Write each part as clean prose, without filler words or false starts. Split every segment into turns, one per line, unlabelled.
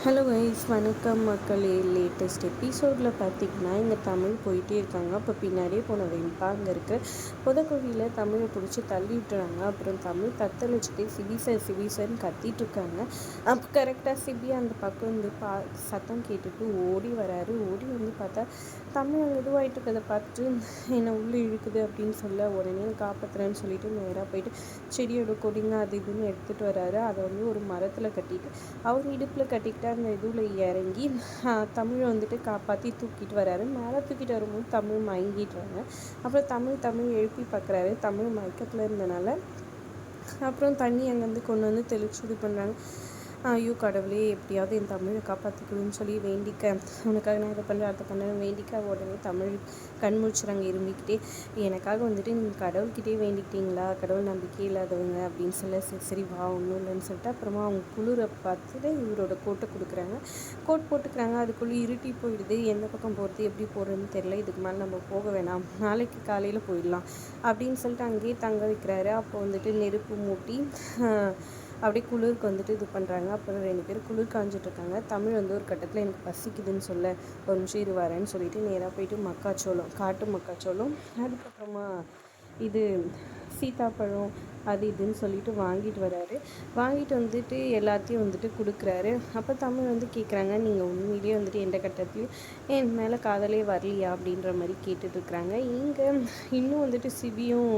Hello guys, வணக்கம் மக்களே. Latest எபிசோடில் பார்த்திங்கன்னா இங்கே தமிழ் போயிட்டே இருக்காங்க. அப்போ பின்னாடியே போன வெண்பா அங்கே இருக்க புதக்குழியில் தமிழை பிடிச்சி தள்ளி விட்டுறாங்க. அப்புறம் தமிழ் தத்தளிச்சுட்டு சிபி சார்னு கத்திட்டு இருக்காங்க. அப்போ கரெக்டாக சிபி அந்த பக்கம் வந்து சத்தம் கேட்டுட்டு ஓடி வராரு. ஓடி வந்து பார்த்தா தமிழ் அங்கே இதுவாகிட்டு இருக்கிறத பார்த்துட்டு என்னை உள்ளே இழுக்குது அப்படின்னு சொல்ல, உடனே காப்பாற்றுறேன்னு சொல்லிட்டு நேராக போயிட்டு செடியோட கொடிங்க அது இதுன்னு எடுத்துகிட்டு வராரு. அதை வந்து ஒரு மரத்தில் கட்டிட்டு அவர் இடுப்பில் கட்டிக்கிட்டு அந்த இதில் இறங்கி தமிழை வந்துட்டு காப்பாற்றி தூக்கிட்டு வராரு. மேலே தூக்கிட்டு வரும்போது தமிழ் மயங்கிடுறாங்க. அப்புறம் தமிழ் எழுப்பி பார்க்குறாரு. தமிழ் மயக்கத்தில் இருந்தனால அப்புறம் தண்ணி அங்கேருந்து கொண்டு வந்து தெளிச்சு இது பண்ணுறாங்க. ஐயோ கடவுளே, எப்படியாவது என் தமிழை காப்பாற்றிக்கணும்னு சொல்லி வேண்டிக்க, உனக்காக நான் இதை பண்ணுறேன் அதை பண்ணுறேன் வேண்டிக்க, உடனே தமிழ் கண் முழிச்சுறாங்க இரும்பிக்கிட்டே. எனக்காக வந்துட்டு நீங்கள் கடவுள்கிட்டே வேண்டிக்கிட்டீங்களா, கடவுள் நம்பிக்கை இல்லாதவங்க அப்படின்னு சொல்ல, சரி சரி வா ஒன்றும் இல்லைன்னு சொல்லிட்டு அப்புறமா அவங்க குளிரை பார்த்துட்டு இவரோட கோட்டை கொடுக்குறாங்க. கோட் போட்டுக்கிறாங்க. அதுக்குள்ளே இருட்டி போயிடுது. எந்த பக்கம் போகிறது எப்படி போகிறதுன்னு தெரியல. இதுக்கு மேலே நம்ம போக வேணாம், நாளைக்கு காலையில் போயிடலாம் அப்படின்னு சொல்லிட்டு அங்கேயே தங்க வைக்கிறாரு. அப்போ வந்துட்டு நெருப்பு மூட்டி அப்படியே குளிருக்கு வந்துட்டு இது பண்ணுறாங்க. அப்புறம் 2 பேர் குளிர் காஞ்சிட்ருக்காங்க. தமிழ் வந்து ஒரு கட்டத்தில் எனக்கு பசிக்குதுன்னு சொல்ல, ஒரு நிமிஷம் இது வரேன்னு சொல்லிட்டு நேராக போயிட்டு மக்காச்சோளம், காட்டு மக்காச்சோளம், அதுக்கப்புறமா இது சீத்தாப்பழம் அது இதுன்னு சொல்லிட்டு வாங்கிட்டு வராரு. வாங்கிட்டு வந்துட்டு எல்லாத்தையும் வந்துட்டு கொடுக்குறாரு. அப்போ தமிழ் வந்து கேட்குறாங்க, நீங்கள் உண்மையிலேயே வந்துட்டு எந்த கட்டத்துலையும் என் மேலே காதலே வரலையா அப்படின்ற மாதிரி கேட்டுட்ருக்குறாங்க. இங்கே இன்னும் வந்துட்டு சிபியும்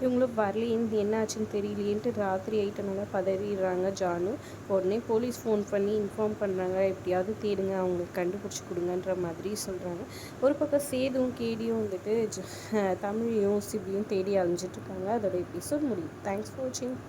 இவங்களும் வரலையேன்னு என்ன ஆச்சுன்னு தெரியலையேன்ட்டு ராத்திரி ஆகிட்டனால பதறிடுறாங்க ஜானு. உடனே போலீஸ் ஃபோன் பண்ணி இன்ஃபார்ம் பண்ணுறாங்க, எப்படியாவது தேடுங்க, அவங்களுக்கு கண்டுபிடிச்சி கொடுங்கன்ற மாதிரி சொல்கிறாங்க. ஒரு பக்கம் சேதுவும் கேடியும் வந்துட்டு தமிழையும் சிபியும் தேடி அலைஞ்சிட்ருக்காங்க. அதோட எபிசோட் முடியும். தேங்க்ஸ் ஃபார் வாட்சிங்.